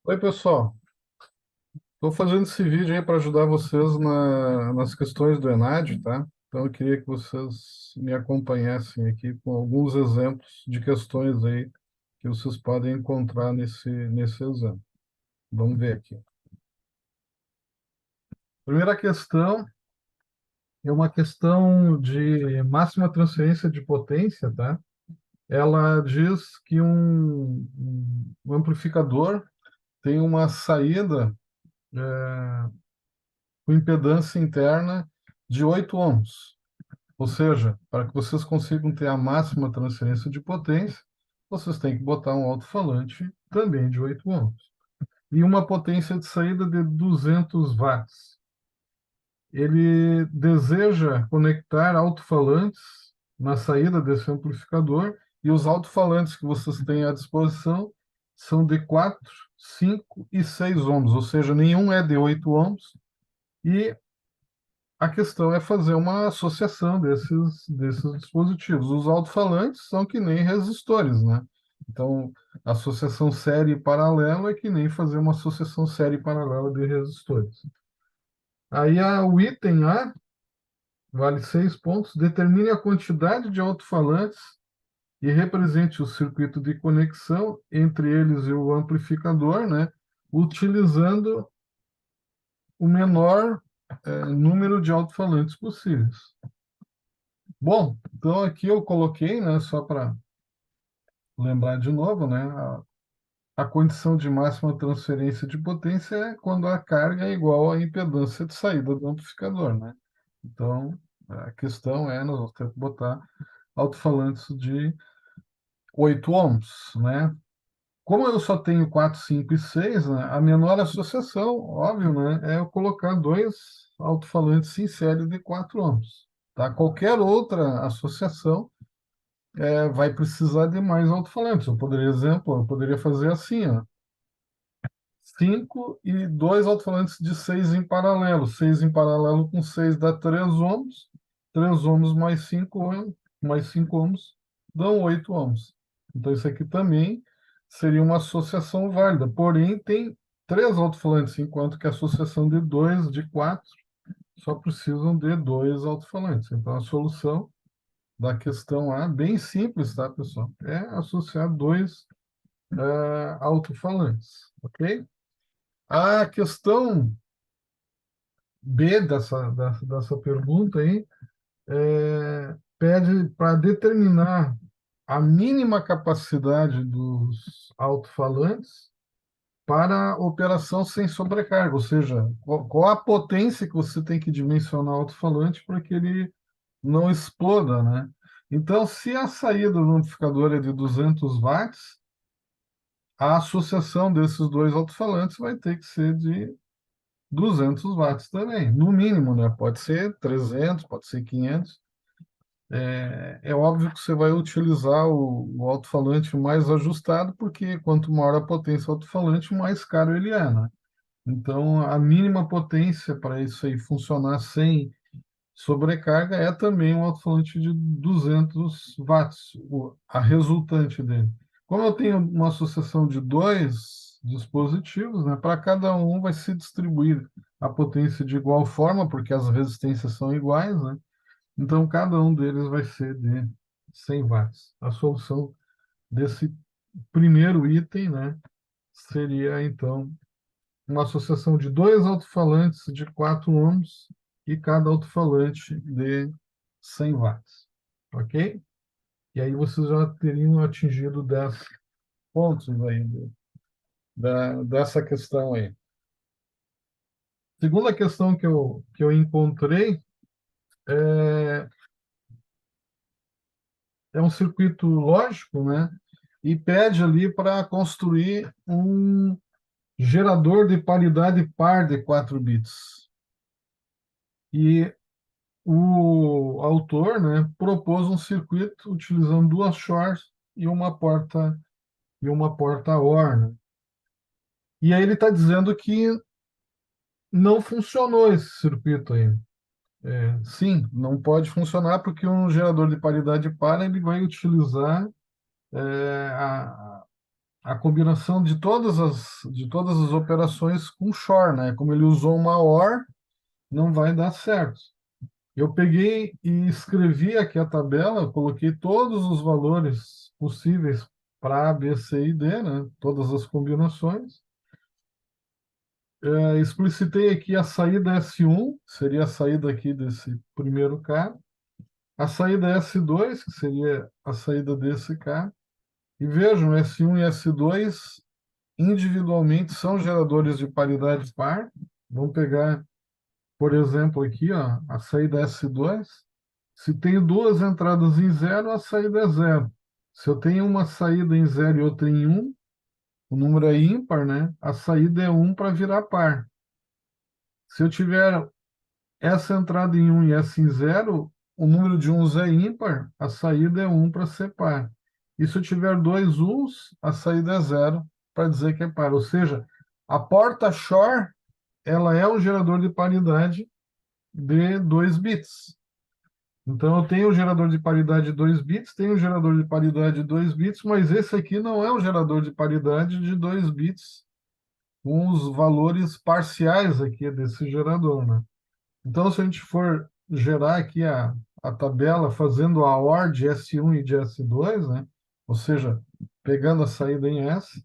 Oi, pessoal. Estou fazendo esse vídeo aí para ajudar vocês nas questões do ENAD, tá? Então, eu queria que vocês me acompanhassem aqui com alguns exemplos de questões aí que vocês podem encontrar nesse exame. Vamos ver aqui. Primeira questão é uma questão de máxima transferência de potência, tá? Ela diz que um amplificador tem uma saída com impedância interna de 8 ohms. Ou seja, para que vocês consigam ter a máxima transferência de potência, vocês têm que botar um alto-falante também de 8 ohms. E uma potência de saída de 200 watts. Ele deseja conectar alto-falantes na saída desse amplificador, e os alto-falantes que vocês têm à disposição são de 4, 5 e 6 ohms, ou seja, nenhum é de 8 ohms, e a questão é fazer uma associação desses dispositivos. Os alto-falantes são que nem resistores, né? Então, associação série e paralelo é que nem fazer uma associação série e paralela de resistores. Aí o item A vale 6 pontos. Determine a quantidade de alto-falantes e represente o circuito de conexão entre eles e o amplificador, né? Utilizando o menor número de alto-falantes possíveis. Bom, então aqui eu coloquei, né, só para lembrar de novo, né, a condição de máxima transferência de potência é quando a carga é igual à impedância de saída do amplificador, né? Então, a questão é, nós vamos ter que botar alto-falantes de 8 ohms, né? Como eu só tenho 4, 5 e 6, né, a menor associação, óbvio, né, é eu colocar dois alto-falantes em série de 4 ohms, tá? Qualquer outra associação vai precisar de mais alto-falantes. Eu poderia fazer assim, ó, 5 e dois alto-falantes de 6 em paralelo. 6 em paralelo com 6 dá 3 ohms. 3 ohms mais 5 ohms dão 8 ohms. Então, isso aqui também seria uma associação válida. Porém, tem três alto-falantes, enquanto que a associação de 2, de 4, só precisam de dois alto-falantes. Então, a solução da questão A, bem simples, tá, pessoal? É associar dois alto-falantes, ok? A questão B dessa pergunta aí pede para determinar a mínima capacidade dos alto-falantes para operação sem sobrecarga, ou seja, qual a potência que você tem que dimensionar o alto-falante para que ele não exploda, né? Então, se a saída do amplificador é de 200 watts, a associação desses dois alto-falantes vai ter que ser de 200 watts também, no mínimo, né? Pode ser 300, pode ser 500. É óbvio que você vai utilizar o alto-falante mais ajustado, porque quanto maior a potência do alto-falante, mais caro ele é, né? Então, a mínima potência para isso aí funcionar sem sobrecarga é também um alto-falante de 200 watts, a resultante dele. Como eu tenho uma associação de dois dispositivos, né, para cada um vai se distribuir a potência de igual forma, porque as resistências são iguais, né? Então, cada um deles vai ser de 100 watts. A solução desse primeiro item, né, seria, então, uma associação de dois alto-falantes de 4 ohms e cada alto-falante de 100 watts. Ok? E aí vocês já teriam atingido 10 pontos aí dessa questão aí. Segunda questão que eu encontrei é, é um circuito lógico, né? E pede ali para construir um gerador de paridade par de 4 bits. E o autor, né, propôs um circuito utilizando duas shorts e uma porta OR, né? E aí ele está dizendo que não funcionou esse circuito aí. Sim, não pode funcionar porque um gerador de paridade par ele vai utilizar é, a, a combinação de todas as operações com XOR, né? Como ele usou uma OR, não vai dar certo. Eu peguei e escrevi aqui a tabela, coloquei todos os valores possíveis para A, B, C e D, né? Todas as combinações. Explicitei aqui a saída S1, seria a saída aqui desse primeiro cara, a saída S2, que seria a saída desse cara, e vejam, S1 e S2 individualmente são geradores de paridade par. Vamos pegar, por exemplo, aqui, ó, a saída S2. Se tenho duas entradas em zero, a saída é zero. Se eu tenho uma saída em zero e outra em um, o número é ímpar, né? A saída é um para virar par. Se eu tiver essa entrada em um e essa em zero, o número de uns é ímpar, a saída é um para ser par. E se eu tiver dois uns, a saída é zero para dizer que é par. Ou seja, a porta Shor, ela é um gerador de paridade de 2 bits. Então, eu tenho um gerador de paridade de 2 bits, tenho um gerador de paridade de 2 bits, mas esse aqui não é um gerador de paridade de 2 bits com os valores parciais aqui desse gerador, né? Então, se a gente for gerar aqui a tabela fazendo a OR de S1 e de S2, né? Ou seja, pegando a saída em S,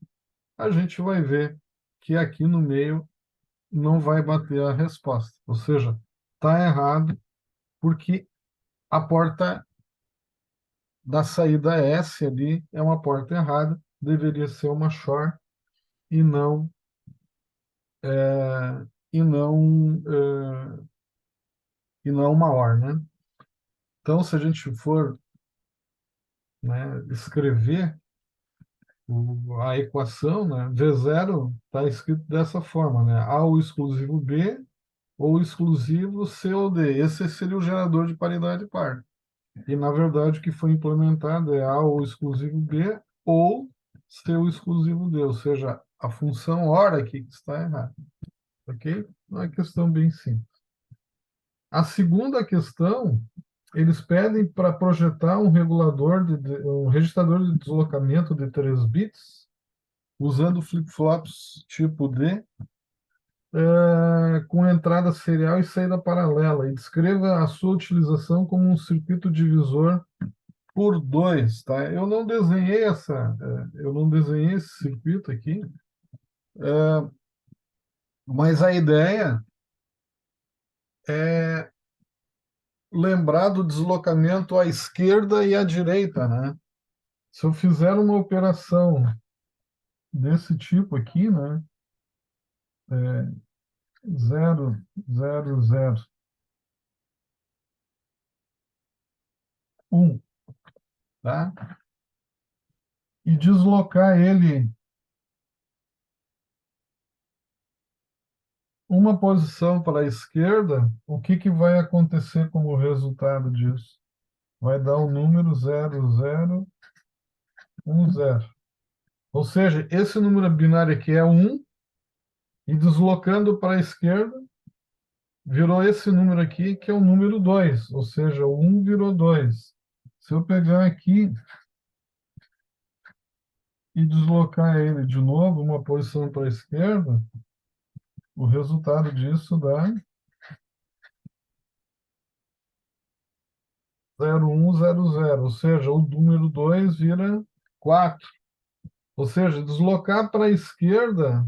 a gente vai ver que aqui no meio não vai bater a resposta. Ou seja, está errado, porque a porta da saída S ali é uma porta errada, deveria ser uma short e não é, e não é, e não uma OR, né? Então, se a gente for, né, escrever a equação, né, V0 está escrito dessa forma, né? A ou exclusivo B ou exclusivo C ou D. Esse seria o gerador de paridade par. E, na verdade, o que foi implementado é A ou exclusivo B ou C ou exclusivo D, ou seja, a função OR aqui que está errada. Ok? É uma questão bem simples. A segunda questão, eles pedem para projetar um regulador, um registrador de deslocamento de 3 bits, usando flip-flops tipo D, com entrada serial e saída paralela, e descreva a sua utilização como um circuito divisor por 2, tá? Eu não desenhei esse circuito aqui, mas a ideia é lembrar do deslocamento à esquerda e à direita, né? Se eu fizer uma operação desse tipo aqui, né? 0, 0, 0, 1, tá? E deslocar ele uma posição para a esquerda, o que que vai acontecer como resultado disso? Vai dar o número 0010. Ou seja, esse número binário aqui é 1, e deslocando para a esquerda, virou esse número aqui, que é o número 2. Ou seja, o 1 virou 2. Se eu pegar aqui e deslocar ele de novo, uma posição para a esquerda, o resultado disso dá 0100. Ou seja, o número 2 vira 4. Ou seja, deslocar para a esquerda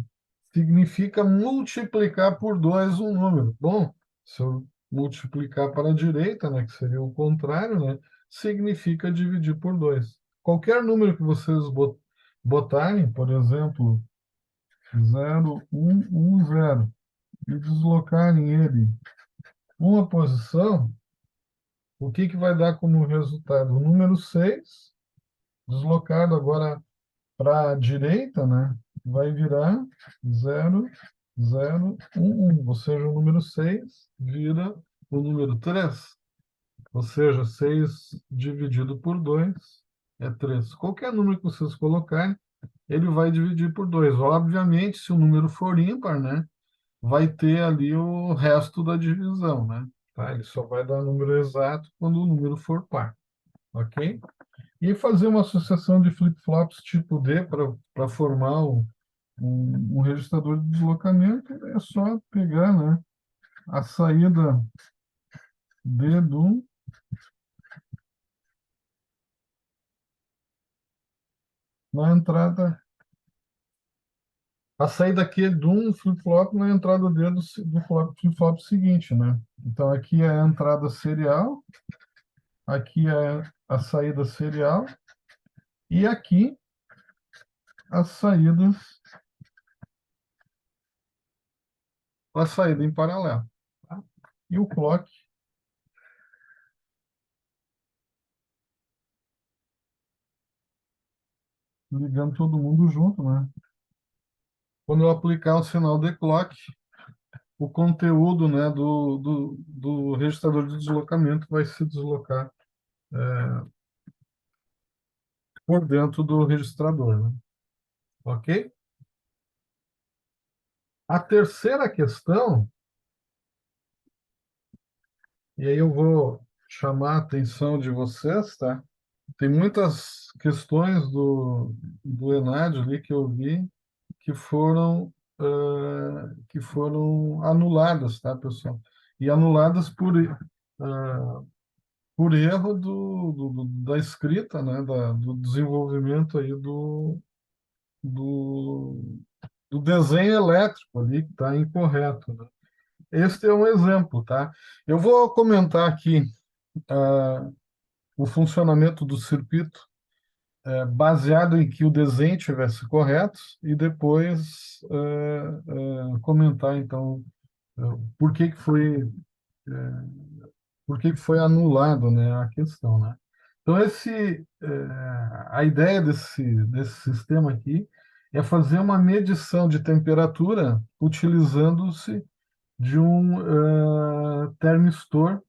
significa multiplicar por 2 um número. Bom, se eu multiplicar para a direita, né, que seria o contrário, né, significa dividir por 2. Qualquer número que vocês botarem, por exemplo, 0110, e deslocarem ele uma posição, o que que vai dar como resultado? O número 6 deslocado agora para a direita, né, vai virar 0011. Ou seja, o número 6 vira o número 3. Ou seja, 6 dividido por 2 é 3. Qualquer número que vocês colocarem, ele vai dividir por 2. Obviamente, se o número for ímpar, né, vai ter ali o resto da divisão, né? Tá? Ele só vai dar número exato quando o número for par. Ok? E fazer uma associação de flip-flops tipo D para formar um registrador de deslocamento é só pegar, né, a saída D do na entrada, a saída Q de um flip-flop na entrada D do flip-flop seguinte, né? Então aqui é a entrada serial, aqui é a saída serial e aqui as saídas, a saída em paralelo, tá? E o clock ligando todo mundo junto, né? Quando eu aplicar o sinal de clock, o conteúdo, né, do registrador de deslocamento vai se deslocar por dentro do registrador, né? Ok? A terceira questão, e aí eu vou chamar a atenção de vocês, tá? Tem muitas questões do Enadio ali que eu vi que foram anuladas, tá, pessoal? E anuladas por erro da escrita, né, do desenvolvimento aí do, do desenho elétrico ali, que está incorreto, né? Este é um exemplo, tá? Eu vou comentar aqui ah, o funcionamento do circuito baseado em que o desenho estivesse correto e depois comentar, então, por que que foi anulado, né, a questão, né? Então, a ideia desse sistema aqui é fazer uma medição de temperatura utilizando-se de um termistor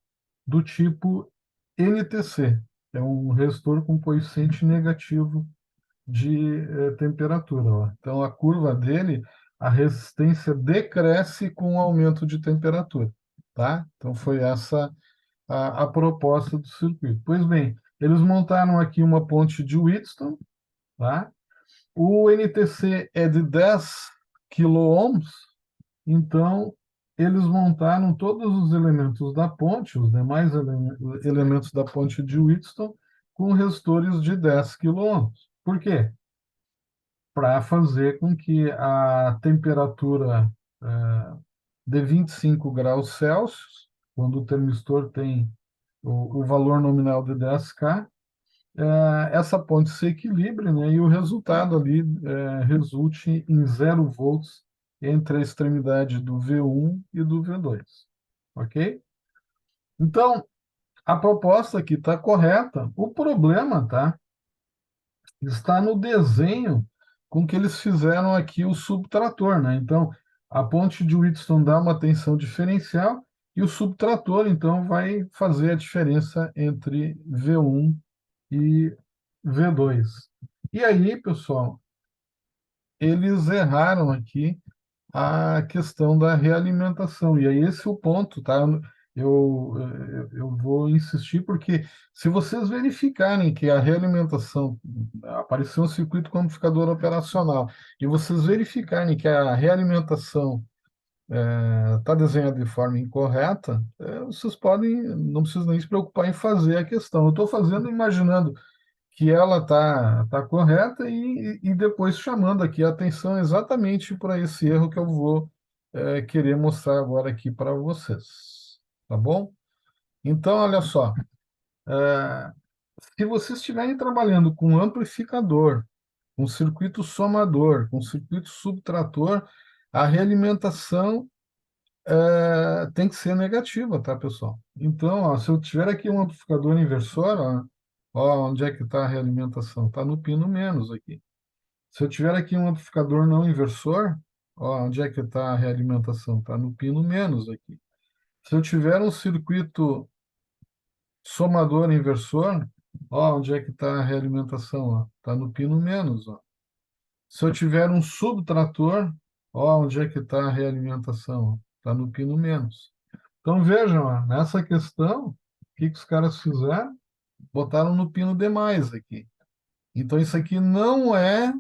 do tipo NTC, é um resistor com coeficiente negativo de temperatura. Ó. Então, a curva dele, a resistência decresce com o aumento de temperatura, tá? Então, foi essa a proposta do circuito. Pois bem, eles montaram aqui uma ponte de Wheatstone, tá? O NTC é de 10 quiloohms, então eles montaram todos os elementos da ponte, os demais elementos da ponte de Wheatstone, com resistores de 10 quiloohms. Por quê? Para fazer com que a temperatura de 25 graus Celsius, quando o termistor tem o valor nominal de 10K, essa ponte se equilibre, né, e o resultado ali resulte em 0 volts entre a extremidade do V1 e do V2. Ok? Então, a proposta aqui está correta. O problema, tá, está no desenho com que eles fizeram aqui o subtrator, né? Então, a ponte de Wheatstone dá uma tensão diferencial e o subtrator, então, vai fazer a diferença entre V1 e V2. E aí, pessoal, eles erraram aqui a questão da realimentação. E aí esse é o ponto, tá? Eu vou insistir, porque se vocês verificarem que a realimentação apareceu um circuito com amplificador operacional, e vocês verificarem que a realimentação está desenhada de forma incorreta, vocês podem, não precisam nem se preocupar em fazer a questão. Eu estou fazendo imaginando que ela tá correta e depois chamando aqui a atenção exatamente para esse erro que eu vou querer mostrar agora aqui para vocês, tá bom? Então, olha só, se vocês estiverem trabalhando com amplificador, com circuito somador, com circuito subtrator, a realimentação tem que ser negativa, tá, pessoal? Então, ó, se eu tiver aqui um amplificador inversor, ó, onde é que está a realimentação? Está no pino menos aqui. Se eu tiver aqui um amplificador não inversor, ó, onde é que está a realimentação? Está no pino menos aqui. Se eu tiver um circuito somador inversor, ó, onde é que está a realimentação? Está no pino menos. Ó. Se eu tiver um subtrator, ó, onde é que está a realimentação? Está no pino menos. Então vejam, ó, nessa questão, o que os caras fizeram? botaram no pino demais aqui. Então, isso aqui não é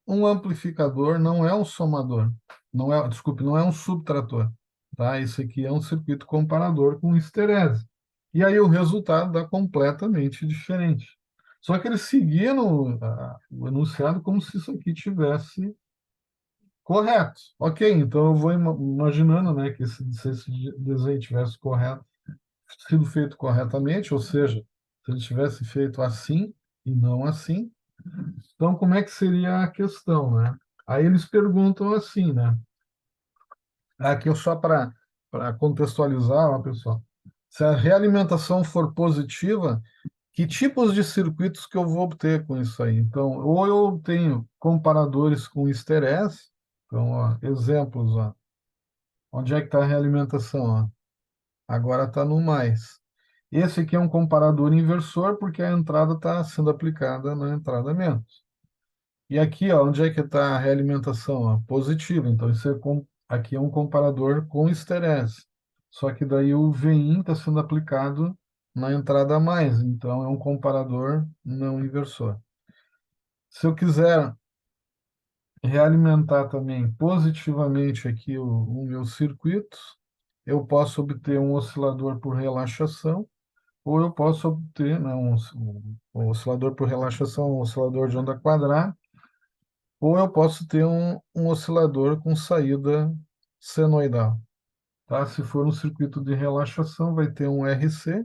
um amplificador, não é um somador, não é, desculpe, não é um subtrator, tá? Isso aqui é um circuito comparador com esterese. E aí o resultado dá completamente diferente. Só que eles seguiram o enunciado como se isso aqui tivesse correto. Ok, então eu vou imaginando, né, que se esse desenho tivesse correto, sido feito corretamente, ou seja, se ele tivesse feito assim e não assim, então como é que seria a questão, né? Aí eles perguntam assim, né? Aqui só para contextualizar, ó, pessoal, se a realimentação for positiva, que tipos de circuitos que eu vou obter com isso aí? Então, ou eu tenho comparadores com esterese, então, ó, exemplos, ó, onde é que está a realimentação? Ó? Agora está no mais. Esse aqui é um comparador inversor, porque a entrada está sendo aplicada na entrada menos. E aqui, ó, onde é que está a realimentação? Ó? Positiva. Então, aqui é um comparador com esterese. Só que daí o Vin está sendo aplicado na entrada a mais. Então, é um comparador não inversor. Se eu quiser realimentar também positivamente aqui o meu circuito, eu posso obter um oscilador por relaxação, ou eu posso obter, né, um oscilador por relaxação, um oscilador de onda quadrada, ou eu posso ter um oscilador com saída senoidal. Tá? Se for um circuito de relaxação, vai ter um RC,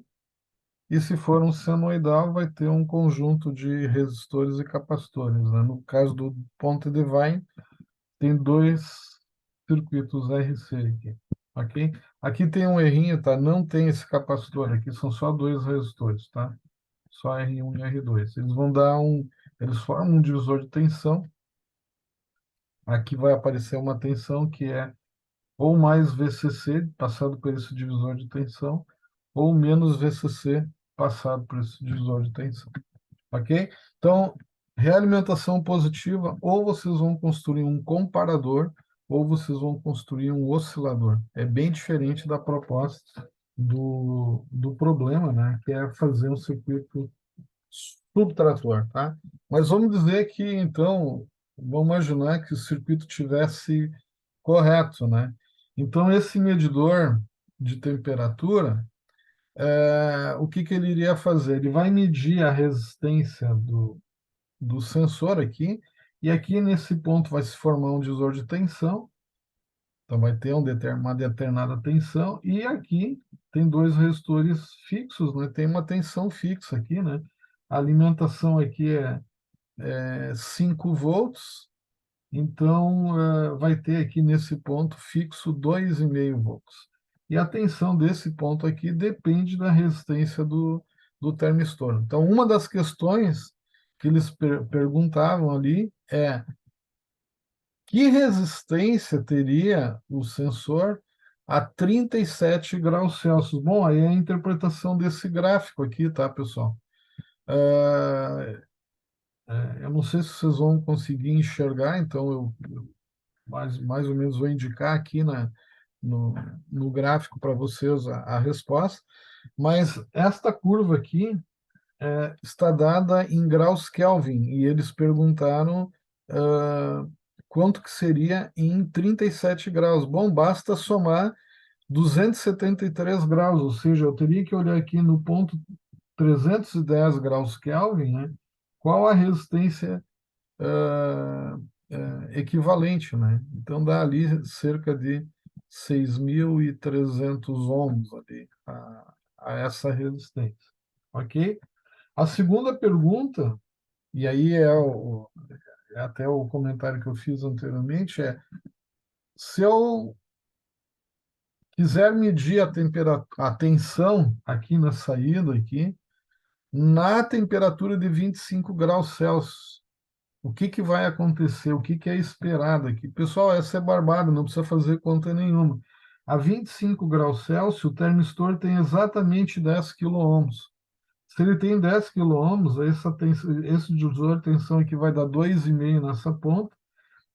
e se for um senoidal, vai ter um conjunto de resistores e capacitores. Né? No caso do Ponte Divine, tem dois circuitos RC aqui. Ok? Aqui tem um errinho, tá? Não tem esse capacitor aqui, são só dois resistores, tá? Só R1 e R2. Eles formam um divisor de tensão. Aqui vai aparecer uma tensão que é ou mais VCC passado por esse divisor de tensão, ou menos VCC passado por esse divisor de tensão. Ok? Então, realimentação positiva, ou vocês vão construir um comparador, ou vocês vão construir um oscilador. É bem diferente da proposta do problema, né? Que é fazer um circuito subtrator, tá? Mas vamos dizer que, então, vamos imaginar que o circuito tivesse correto, né? Então, esse medidor de temperatura, o que que ele iria fazer? Ele vai medir a resistência do sensor aqui, e aqui nesse ponto vai se formar um divisor de tensão, então vai ter uma determinada tensão, e aqui tem dois resistores fixos, né? Tem uma tensão fixa aqui, né? A alimentação aqui é 5 volts, então vai ter aqui nesse ponto fixo 2,5 volts. E a tensão desse ponto aqui depende da resistência do termistor. Então, uma das questões que eles perguntavam ali é que resistência teria o sensor a 37 graus Celsius? Bom, aí é a interpretação desse gráfico aqui, tá, pessoal? É, eu não sei se vocês vão conseguir enxergar, então eu mais ou menos vou indicar aqui no, no gráfico para vocês a resposta, mas esta curva aqui está dada em graus Kelvin, e eles perguntaram quanto que seria em 37 graus. Bom, basta somar 273 graus, ou seja, eu teria que olhar aqui no ponto 310 graus Kelvin, né? Qual a resistência equivalente, né? Então dá ali cerca de 6.300 ohms ali a essa resistência, ok? A segunda pergunta, e aí é até o comentário que eu fiz anteriormente, se eu quiser medir a tensão aqui na saída aqui, na temperatura de 25 graus Celsius, o que que vai acontecer? O que que é esperado aqui? Pessoal, essa é barbada, não precisa fazer conta nenhuma. A 25 graus Celsius, o termistor tem exatamente 10 quiloohms. Se ele tem 10 quiloohms, esse divisor de tensão aqui vai dar 2,5 nessa ponta,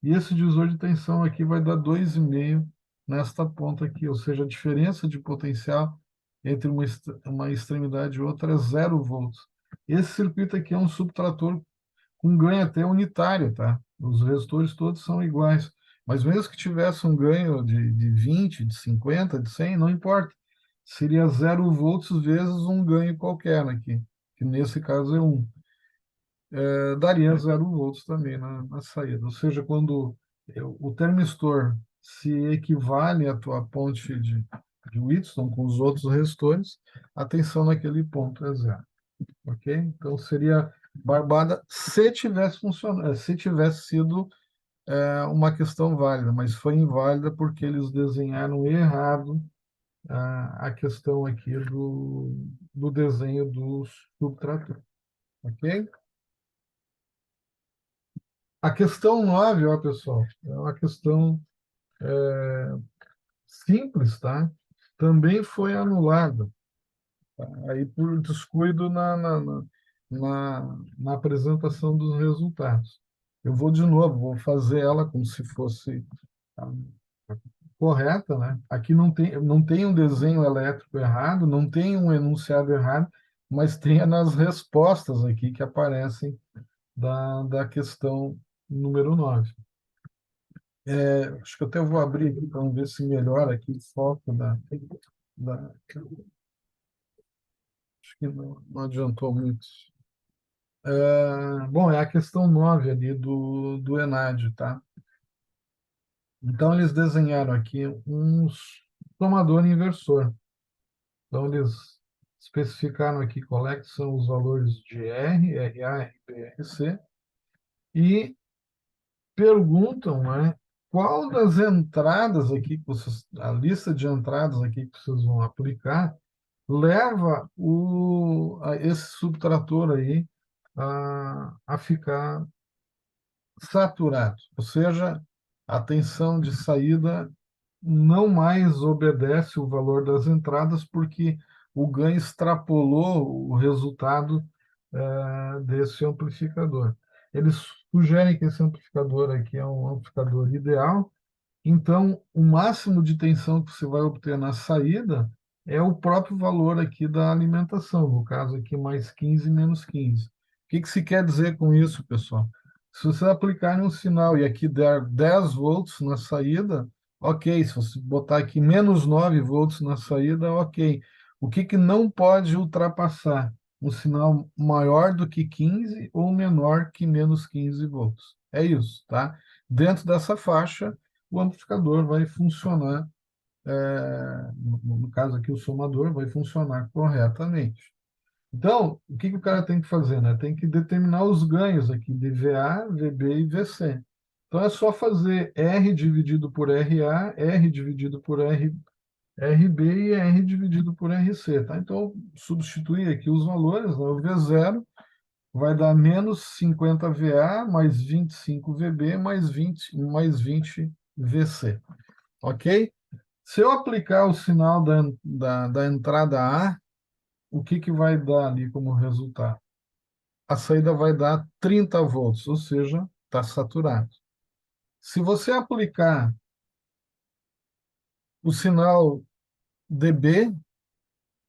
e esse divisor de tensão aqui vai dar 2,5 nesta ponta aqui, ou seja, a diferença de potencial entre uma extremidade e outra é 0 volts. Esse circuito aqui é um subtrator com ganho até unitário, tá? Os resistores todos são iguais. Mas mesmo que tivesse um ganho de 20, de 50, de 100, não importa. Seria 0 volts vezes um ganho qualquer aqui, que nesse caso é 1. Daria 0 volts também na saída. Ou seja, quando o termistor se equivale à tua ponte de Wheatstone com os outros resistores, a tensão naquele ponto é zero. Ok? Então seria barbada se tivesse funcionado, se tivesse sido uma questão válida, mas foi inválida porque eles desenharam errado a questão aqui do desenho do subtrator. Ok? A questão 9, ó, pessoal, é uma questão simples, tá? Também foi anulada, tá? Aí por descuido na apresentação dos resultados. Eu vou de novo, vou fazer ela como se fosse a correta, né? Aqui não tem um desenho elétrico errado, não tem um enunciado errado, mas tem nas respostas aqui que aparecem da questão número 9. Acho que eu até vou abrir aqui para ver se melhora aqui o foco acho que não adiantou muito. Bom, é a questão 9 ali do Enádio, tá? Então, eles desenharam aqui um somador inversor. Então, eles especificaram aqui qual é que são os valores de R, RA, RB, RC, e perguntam, né, qual das entradas aqui que vocês, a lista de entradas aqui que vocês vão aplicar, leva esse subtrator aí a ficar saturado, ou seja, a tensão de saída não mais obedece o valor das entradas porque o ganho extrapolou o resultado desse amplificador. Eles sugerem que esse amplificador aqui é um amplificador ideal, então, o máximo de tensão que você vai obter na saída é o próprio valor aqui da alimentação, no caso aqui mais 15 menos 15. O que que se quer dizer com isso, pessoal? Se você aplicar um sinal e aqui der 10 volts na saída, ok. Se você botar aqui menos 9 volts na saída, ok. O que que não pode ultrapassar? Um sinal maior do que 15 ou menor que menos 15 volts. É isso, tá? Dentro dessa faixa, o amplificador vai funcionar, no caso aqui, o somador vai funcionar corretamente. Então, o que que o cara tem que fazer, né? Tem que determinar os ganhos aqui de VA, VB e VC. Então, é só fazer R dividido por RA, R dividido por RB e R dividido por RC, tá? Então, substituir aqui os valores, né? O V0 vai dar menos 50 VA mais 25 VB mais 20 VC. Ok? Se eu aplicar o sinal da entrada A, o que que vai dar ali como resultado? A saída vai dar 30 volts, ou seja, está saturado. Se você aplicar o sinal DB,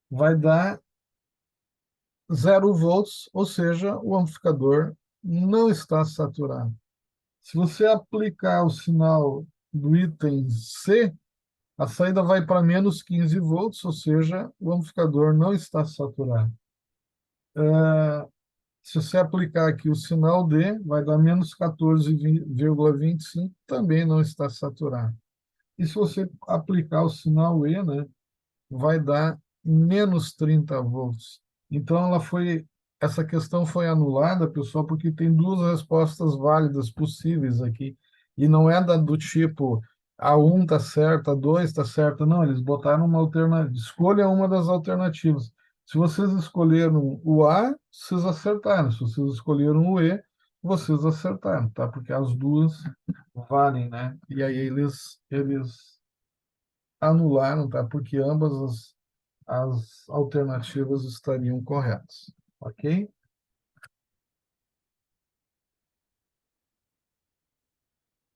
vai dar 0 volts, ou seja, o amplificador não está saturado. Se você aplicar o sinal do item C, a saída vai para menos 15 volts, ou seja, o amplificador não está saturado. Se você aplicar aqui o sinal D, vai dar menos 14,25, também não está saturado. E se você aplicar o sinal E, né, vai dar menos 30 volts. Então, essa questão foi anulada, pessoal, porque tem duas respostas válidas possíveis aqui. E não é do tipo a 1 está certa, a 2 está certa. Não, eles botaram uma alternativa. Escolha uma das alternativas. Se vocês escolheram o A, vocês acertaram. Se vocês escolheram o E, vocês acertaram, tá? Porque as duas valem, né? E aí eles anularam, tá? Porque ambas as alternativas estariam corretas, ok?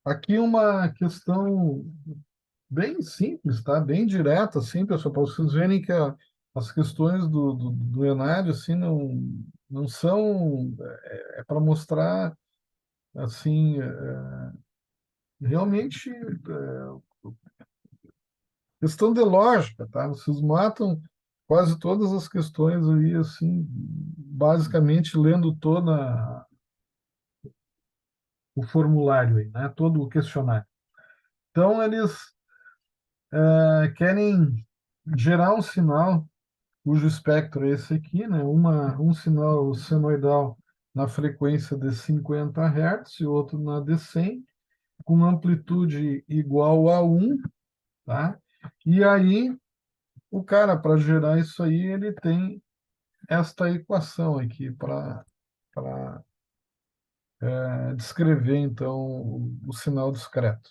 Aqui uma questão bem simples, tá? Bem direta, assim, pessoal, para vocês verem que as questões do Enário, assim, não são... É para mostrar, assim, realmente questão de lógica, tá? Vocês matam quase todas as questões aí, assim, basicamente lendo toda o formulário aí, né? Todo o questionário. Então, eles querem gerar um sinal cujo espectro é esse aqui, né? Um sinal senoidal na frequência de 50 Hz e outro na de 100, com amplitude igual a 1, tá? E aí, o cara, para gerar isso aí, ele tem esta equação aqui para descrever, então, o sinal discreto.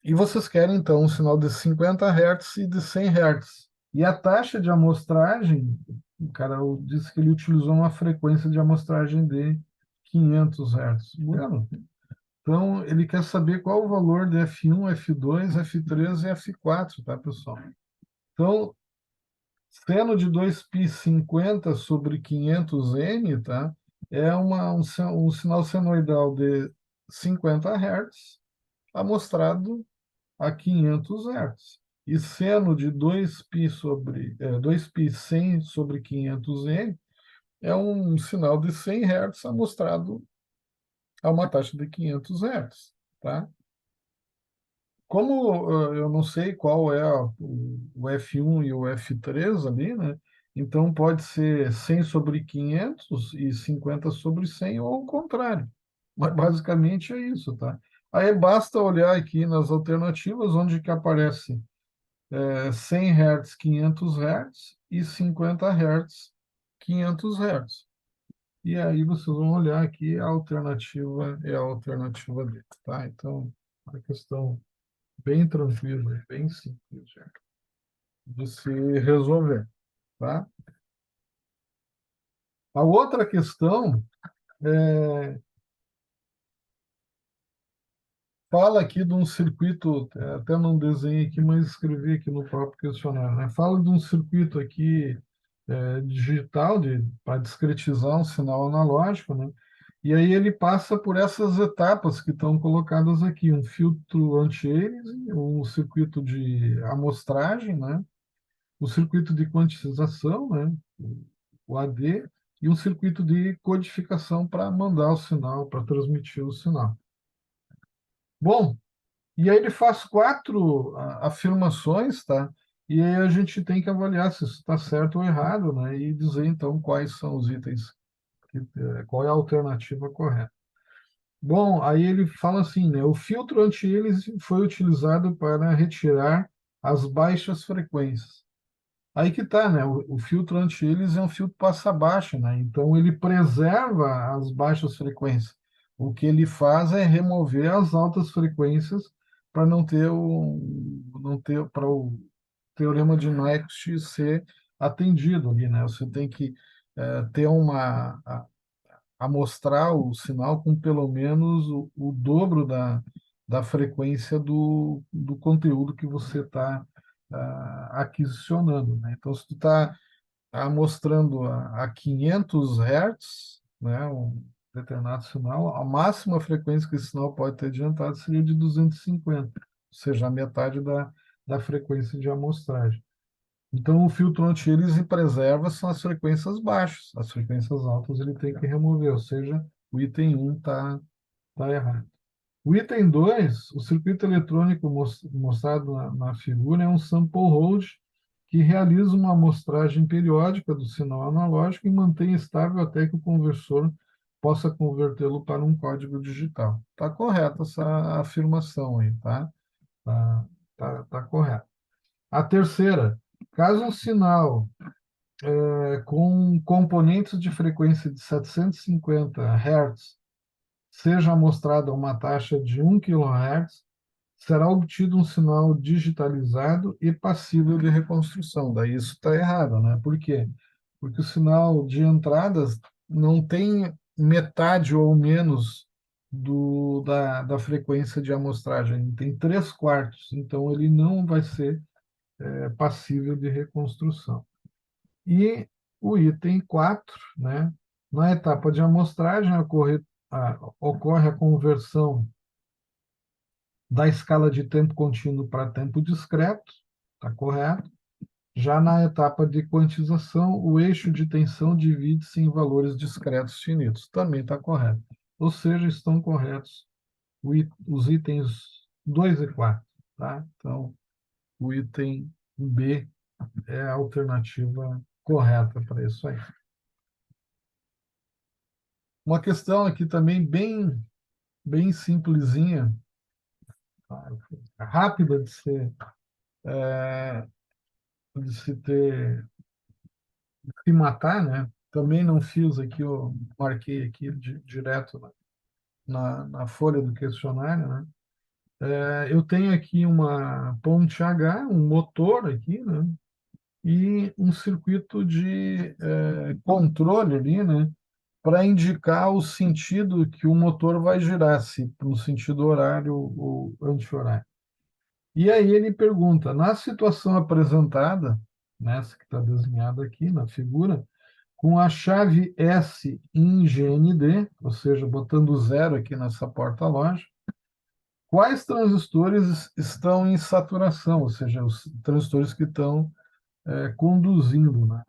E vocês querem, então, um sinal de 50 Hz e de 100 Hz. E a taxa de amostragem, o cara disse que ele utilizou uma frequência de amostragem de 500 Hz. Bueno, então, ele quer saber qual o valor de F1, F2, F3 e F4, tá, pessoal? Então, seno de 2π50 sobre 500N, tá? É um sinal senoidal de 50 Hz amostrado a 500 Hz. E seno de 2π100 sobre 500N é um sinal de 100 Hz amostrado a uma taxa de 500 Hz, tá? Como eu não sei qual é o F1 e o F3 ali, né? Então pode ser 100 sobre 500 e 50 sobre 100 ou o contrário. Mas basicamente é isso, tá? Aí basta olhar aqui nas alternativas onde que aparece 100 Hz, 500 Hz e 50 Hz, 500 Hz. E aí vocês vão olhar aqui, a alternativa é a alternativa D, tá? Então, a questão bem tranquila, bem simples de se resolver, tá? A outra questão fala aqui de um circuito, até não desenhei aqui, mas escrevi aqui no próprio questionário, né? Fala de um circuito aqui digital para discretizar um sinal analógico, né? E aí ele passa por essas etapas que estão colocadas aqui, um filtro anti-aliasing, um circuito de amostragem, né? O circuito de quantização, né? O AD, e um circuito de codificação para mandar o sinal, para transmitir o sinal. Bom, e aí ele faz quatro afirmações, tá? E aí a gente tem que avaliar se isso está certo ou errado, né? E dizer então quais são os itens, qual é a alternativa correta. Bom, aí ele fala assim, né? O filtro anti-aliasing foi utilizado para retirar as baixas frequências. Aí que tá, né? O filtro anti-aliasing é um filtro passa-baixa, né? Então ele preserva as baixas frequências. O que ele faz é remover as altas frequências para não ter para o teorema de Nyquist ser atendido ali, né? Você tem que ter amostrar o sinal com pelo menos o dobro da frequência do conteúdo que você está aquisicionando, né? Então, se tu está mostrando a 500 Hz, né, um determinado sinal, a máxima frequência que esse sinal pode ter adiantado seria de 250, ou seja, a metade da frequência de amostragem. Então, o filtro anti-aliasing preserva são as frequências baixas. As frequências altas ele tem que remover, ou seja, o item 1 tá errado. O item 2, o circuito eletrônico mostrado na figura, é um sample hold que realiza uma amostragem periódica do sinal analógico e mantém estável até que o conversor possa convertê-lo para um código digital. Está correta essa afirmação aí, tá? Tá correto. A terceira, caso um sinal com componentes de frequência de 750 Hz seja amostrado a uma taxa de 1 kHz, será obtido um sinal digitalizado e passível de reconstrução. Daí isso está errado, né? Por quê? Porque o sinal de entradas não tem metade ou menos da frequência de amostragem, tem 3/4, então ele não vai ser passível de reconstrução. E o item 4, né? Na etapa de amostragem, ocorre a conversão da escala de tempo contínuo para tempo discreto, está correto? Já na etapa de quantização, o eixo de tensão divide-se em valores discretos finitos, também está correto. Ou seja, estão corretos os itens 2 e 4, tá? Então, o item B é a alternativa correta para isso aí. Uma questão aqui também bem simplesinha, tá? Rápida de se ter, de se matar, né? Também não fiz aqui, eu marquei aqui direto na folha do questionário, né? Eu tenho aqui uma ponte H, um motor aqui, né? E um circuito de controle ali, né? Para indicar o sentido que o motor vai girar, se no sentido horário ou anti-horário. E aí ele pergunta, na situação apresentada, nessa que está desenhada aqui na figura, com a chave S em GND, ou seja, botando zero aqui nessa porta-loja, quais transistores estão em saturação, ou seja, os transistores que estão conduzindo, né?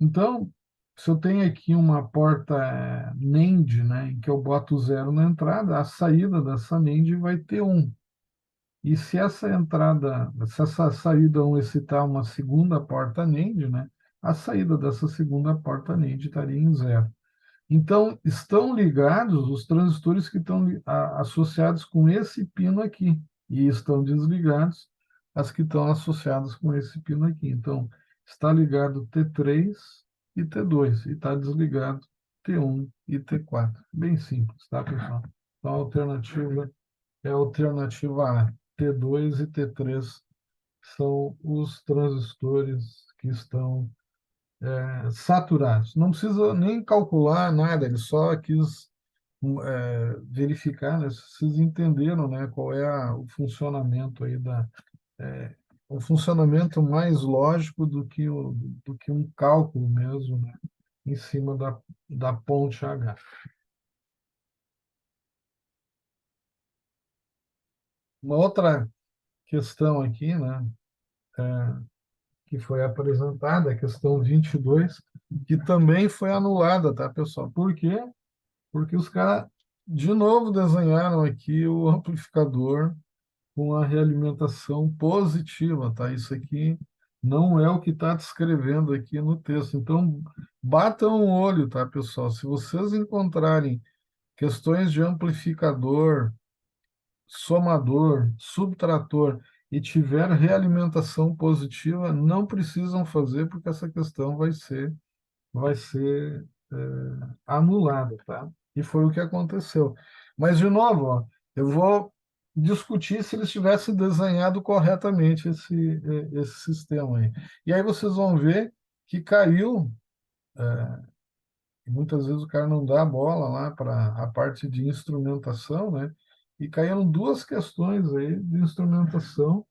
Então, se eu tenho aqui uma porta NAND, né, em que eu boto zero na entrada, a saída dessa NAND vai ter um. E se essa saída 1 excitar uma segunda porta NAND, né, a saída dessa segunda porta NAND estaria em zero. Então, estão ligados os transistores que estão associados com esse pino aqui, e estão desligados as que estão associadas com esse pino aqui. Então, está ligado T3 e T2, e está desligado T1 e T4. Bem simples, tá, pessoal? Então, a alternativa é a alternativa A. T2 e T3 são os transistores que estão saturados. Não precisa nem calcular nada, ele só quis verificar, né, se vocês entenderam, né, qual é o funcionamento aí o funcionamento mais lógico do que um cálculo mesmo, né, em cima da ponte H. Uma outra questão aqui, né, que foi apresentada, a questão 22, que também foi anulada, tá, pessoal? Por quê? Porque os caras, de novo, desenharam aqui o amplificador com a realimentação positiva, tá? Isso aqui não é o que está descrevendo aqui no texto. Então, batam o olho, tá, pessoal? Se vocês encontrarem questões de amplificador, somador, subtrator e tiver realimentação positiva, não precisam fazer, porque essa questão vai ser anulada, tá? E foi o que aconteceu. Mas, de novo, ó, eu vou discutir se eles tivessem desenhado corretamente esse sistema aí. E aí vocês vão ver que caiu, e muitas vezes o cara não dá a bola lá para a parte de instrumentação, né? E caíram duas questões aí de instrumentação.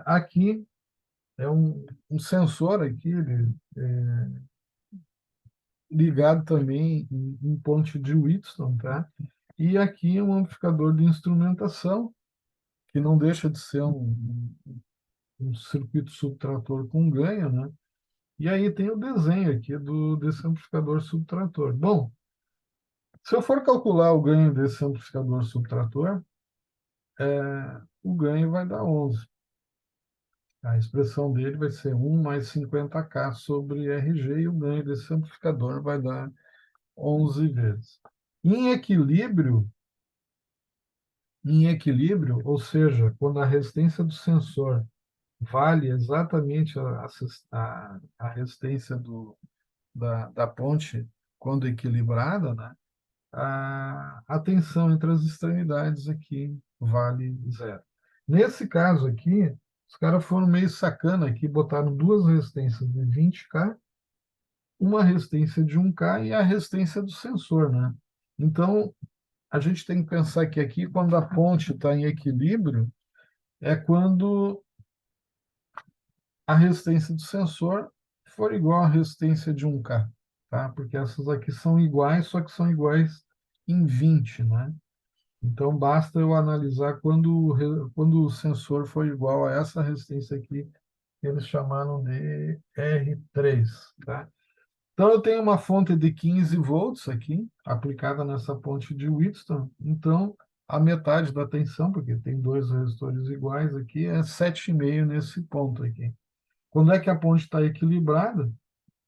Aqui é um sensor aqui, ligado também em ponte de Whitson, tá? E aqui é um amplificador de instrumentação, que não deixa de ser um circuito subtrator com ganho, né? E aí tem o desenho aqui desse amplificador subtrator. Bom, se eu for calcular o ganho desse amplificador subtrator, o ganho vai dar 11. A expressão dele vai ser 1 mais 50K sobre RG, e o ganho desse amplificador vai dar 11 vezes. Em equilíbrio, ou seja, quando a resistência do sensor vale exatamente a resistência da ponte quando equilibrada, né? A tensão entre as extremidades aqui vale zero. Nesse caso aqui, os caras foram meio sacana aqui, botaram duas resistências de 20K, uma resistência de 1K e a resistência do sensor, né? Então, a gente tem que pensar que aqui, quando a ponte está em equilíbrio, é quando a resistência do sensor for igual à resistência de 1K, tá? Porque essas aqui são iguais, só que são iguais em 20, né? Então, basta eu analisar quando o sensor for igual a essa resistência aqui, que eles chamaram de R3, tá? Então, eu tenho uma fonte de 15 volts aqui, aplicada nessa ponte de Wheatstone. Então, a metade da tensão, porque tem dois resistores iguais aqui, é 7,5 nesse ponto aqui. Quando é que a ponte está equilibrada?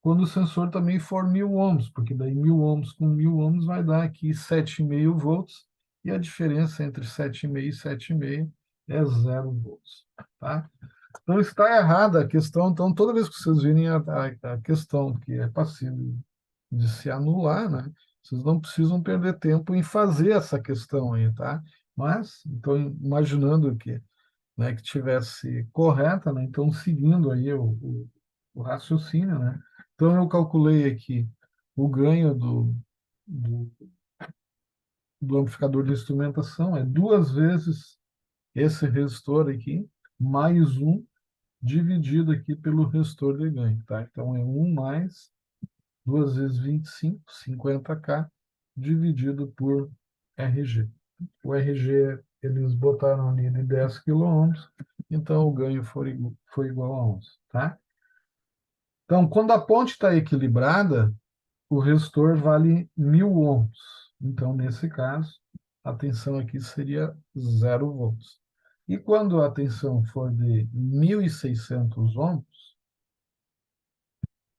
Quando o sensor também for 1.000 ohms, porque daí 1.000 ohms com 1.000 ohms vai dar aqui 7,5 volts, e a diferença entre 7,5 e 7,5 é 0 volts, tá? Então está errada a questão. Então, toda vez que vocês virem a questão que é passível de se anular, né? Vocês não precisam perder tempo em fazer essa questão aí, tá? Mas, então, imaginando que, né, que tivesse correta, né? Então, seguindo aí o raciocínio, né? Então, eu calculei aqui o ganho do, do amplificador de instrumentação é duas vezes esse resistor aqui, mais um, dividido aqui pelo resistor de ganho, tá? Então, é 1 mais 2 vezes 25, 50K, dividido por RG. O RG, eles botaram ali de 10 quiloohms, então o ganho foi igual a 11, tá? Então, quando a ponte está equilibrada, o resistor vale 1.000 ohms. Então, nesse caso, a tensão aqui seria 0 volts. E quando a tensão for de 1.600 ohms,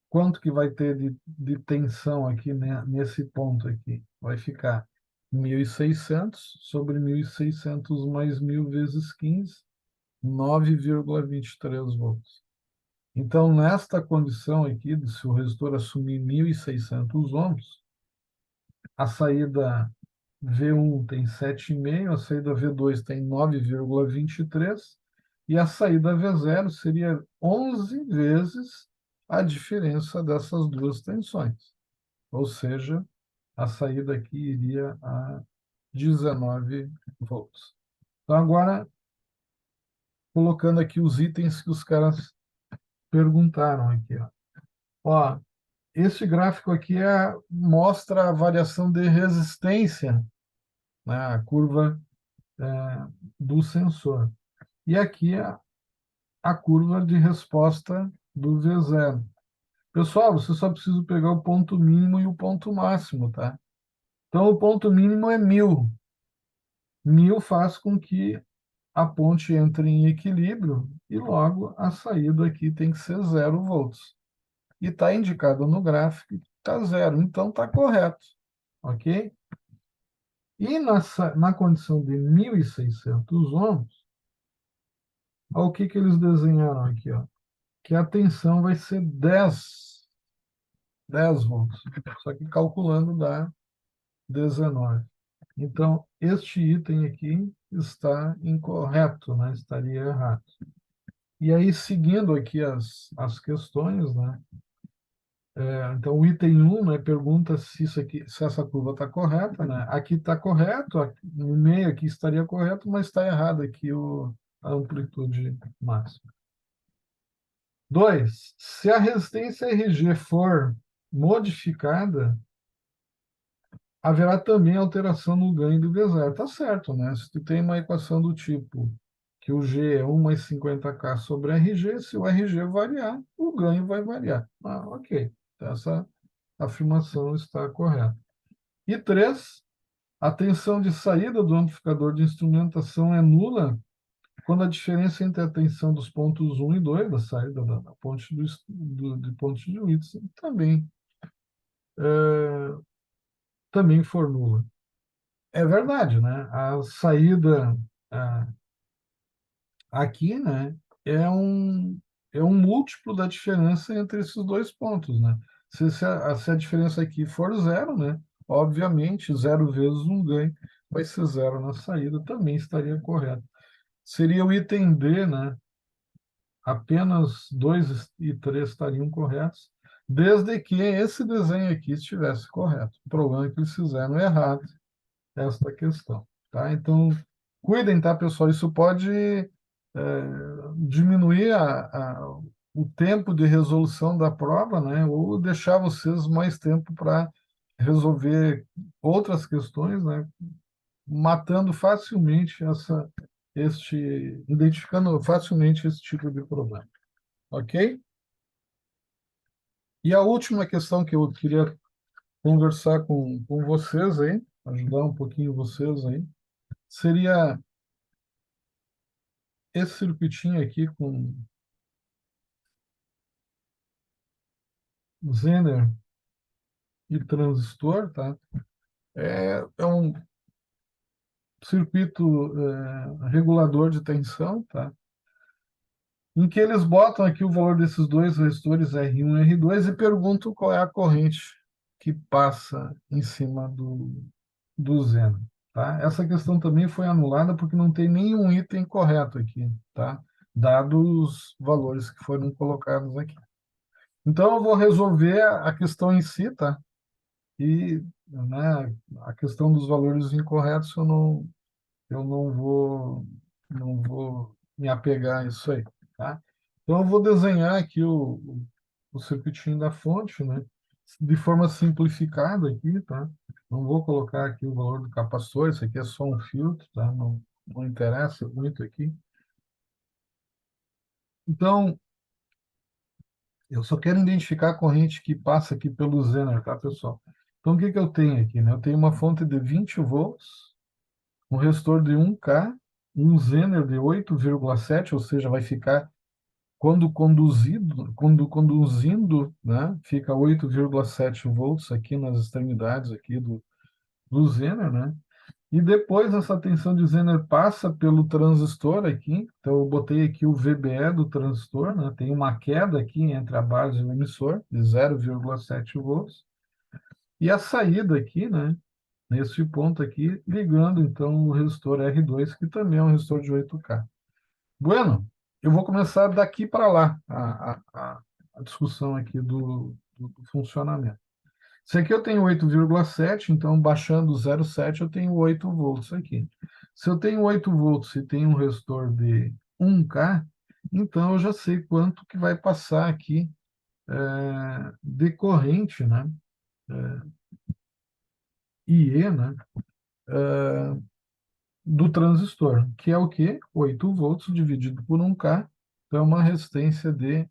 quanto que vai ter de tensão aqui, né, nesse ponto aqui? Vai ficar 1.600 sobre 1.600 mais 1.000 vezes 15, 9,23 volts. Então, nesta condição aqui, se o resistor assumir 1.600 ohms, a saída V1 tem 7,5, a saída V2 tem 9,23 e a saída V0 seria 11 vezes a diferença dessas duas tensões. Ou seja, a saída aqui iria a 19 volts. Então, agora, colocando aqui os itens que os caras perguntaram aqui. Ó, esse gráfico aqui mostra a variação de resistência, né, a curva do sensor. E aqui a curva de resposta do V0. Pessoal, você só precisa pegar o ponto mínimo e o ponto máximo, tá? Então, o ponto mínimo é 1.000. 1.000 faz com que a ponte entre em equilíbrio e logo a saída aqui tem que ser 0 volts. E está indicado no gráfico que está zero, então está correto, ok? E na condição de 1.600 ohms, olha o que eles desenharam aqui, ó, que a tensão vai ser 10 volts, só que calculando dá 19. Então, este item aqui está incorreto, né? Estaria errado. E aí, seguindo aqui as questões, né? Então, o item 1, né, pergunta se isso aqui, se essa curva está correta, né? Aqui está correto, no meio aqui estaria correto, mas está errado aqui a amplitude máxima. 2, se a resistência RG for modificada, haverá também alteração no ganho do V0. Tá certo, né? Se tu tem uma equação do tipo que o G é 1 mais 50K sobre RG, se o RG variar, o ganho vai variar. Ah, ok. Essa afirmação está correta. E 3, a tensão de saída do amplificador de instrumentação é nula quando a diferença entre a tensão dos pontos 1 e 2, da saída da ponte de ponte de Whitson, também for nula. É verdade, né? A saída ah, aqui, né, é um múltiplo da diferença entre esses dois pontos, né? Se a diferença aqui for zero, né, obviamente, 0 vezes 1 ganho vai ser zero na saída, também estaria correto. Seria o item D, né? Apenas 2 e 3 estariam corretos, desde que esse desenho aqui estivesse correto. O problema é que eles fizeram errado esta questão, tá? Então, cuidem, tá, pessoal? Isso pode diminuir o tempo de resolução da prova, né, ou deixar vocês mais tempo para resolver outras questões, né, matando facilmente identificando facilmente esse tipo de problema, ok? E a última questão que eu queria conversar com vocês aí, ajudar um pouquinho vocês aí, seria esse circuitinho aqui com Zener e transistor, tá? É um circuito regulador de tensão, tá? Em que eles botam aqui o valor desses dois resistores R1 e R2 e perguntam qual é a corrente que passa em cima do Zener, tá? Essa questão também foi anulada porque não tem nenhum item correto aqui, tá? Dados os valores que foram colocados aqui. Então, eu vou resolver a questão em si, tá? E, né, a questão dos valores incorretos eu não vou me apegar a isso aí, tá? Então, eu vou desenhar aqui o circuitinho da fonte, né? De forma simplificada aqui, tá? Não vou colocar aqui o valor do capacitor, isso aqui é só um filtro, tá? Não interessa muito aqui. Então, eu só quero identificar a corrente que passa aqui pelo Zener, tá, pessoal? Então, o que que eu tenho aqui, né? Eu tenho uma fonte de 20 volts, um resistor de 1K, um Zener de 8,7, ou seja, vai ficar, quando conduzindo, né, fica 8,7 volts aqui nas extremidades aqui do Zener, né? E depois essa tensão de Zener passa pelo transistor aqui, então eu botei aqui o VBE do transistor, né? Tem uma queda aqui entre a base e o emissor, de 0,7 volts, e a saída aqui, né? Nesse ponto aqui, ligando então o resistor R2, que também é um resistor de 8K. Bueno, eu vou começar daqui para lá a discussão aqui do funcionamento. Se aqui eu tenho 8,7, então baixando 0,7 eu tenho 8 volts aqui. Se eu tenho 8 volts e tenho um resistor de 1K, então eu já sei quanto que vai passar aqui de corrente, né? IE, né? Do transistor, que é o quê? 8 volts dividido por 1K, então é uma resistência de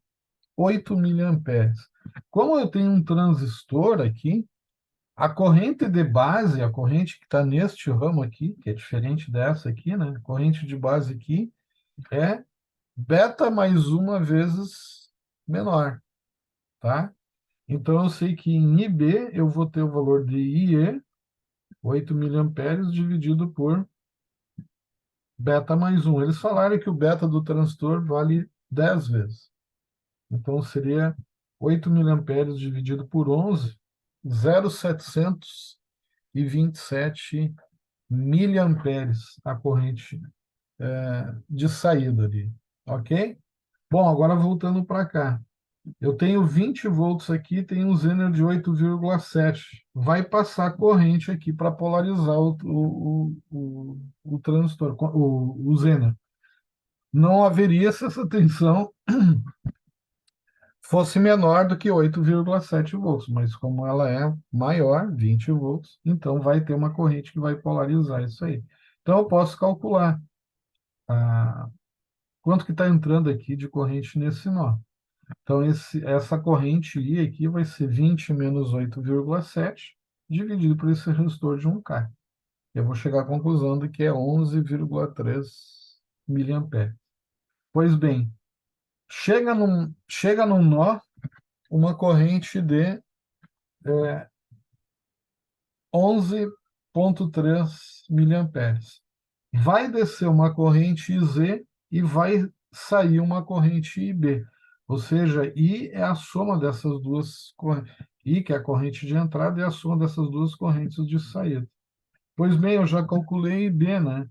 8 miliamperes. Como eu tenho um transistor aqui, a corrente de base, a corrente que está neste ramo aqui, que é diferente dessa aqui, né? A corrente de base aqui é beta mais uma vezes menor, tá? Então eu sei que em IB eu vou ter o valor de IE, 8 miliamperes, dividido por beta mais um. Eles falaram que o beta do transistor vale 10 vezes. Então seria 8 miliamperes dividido por 11, 0,727 miliamperes a corrente de saída ali, ok? Bom, agora voltando para cá. Eu tenho 20 volts aqui, tenho um Zener de 8,7. Vai passar corrente aqui para polarizar o transistor, o Zener. Não haveria se essa tensão fosse menor do que 8,7 volts, mas como ela é maior, 20 volts, então vai ter uma corrente que vai polarizar isso aí. Então eu posso calcular quanto que está entrando aqui de corrente nesse nó. Então essa corrente I aqui vai ser 20 menos 8,7 dividido por esse resistor de 1K. Eu vou chegar à conclusão de que é 11,3 miliamperes. Pois bem, chega num nó uma corrente de 11,3 miliamperes. Vai descer uma corrente IZ e vai sair uma corrente IB. Ou seja, I é a soma dessas duas correntes. I, que é a corrente de entrada, é a soma dessas duas correntes de saída. Pois bem, eu já calculei IB, né?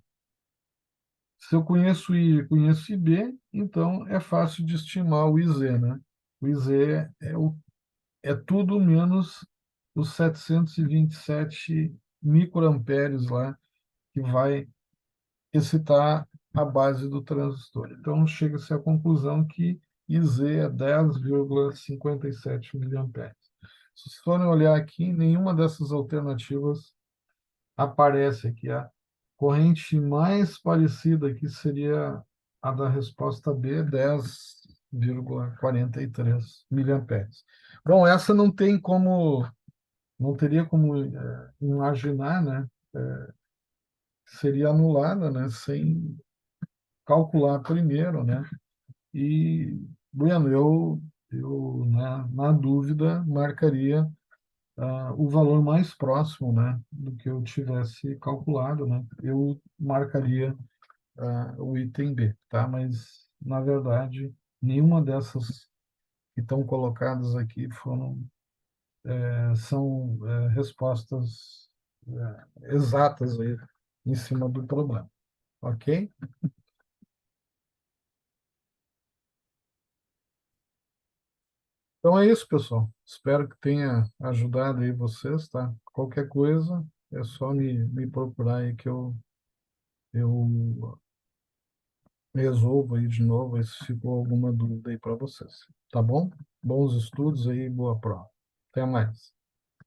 Se eu conheço I e conheço IB, então é fácil de estimar o IZ, né? O IZ é tudo menos os 727 microamperes lá, que vai excitar a base do transistor. Então, chega-se à conclusão que e Z é 10,57 miliamperes. Se vocês forem olhar aqui, nenhuma dessas alternativas aparece aqui. A corrente mais parecida aqui seria a da resposta B, 10,43 miliamperes. Bom, essa não tem como, não teria como imaginar, né? Seria anulada, né? Sem calcular primeiro, né? E, bueno, eu na dúvida, marcaria o valor mais próximo, né, do que eu tivesse calculado, né? Eu marcaria o item B, tá? Mas, na verdade, nenhuma dessas que estão colocadas aqui são respostas exatas aí em cima do problema, ok? Então é isso, pessoal. Espero que tenha ajudado aí vocês, tá? Qualquer coisa é só me procurar aí que eu resolvo aí de novo aí se ficou alguma dúvida aí para vocês. Tá bom? Bons estudos aí, boa prova. Até mais.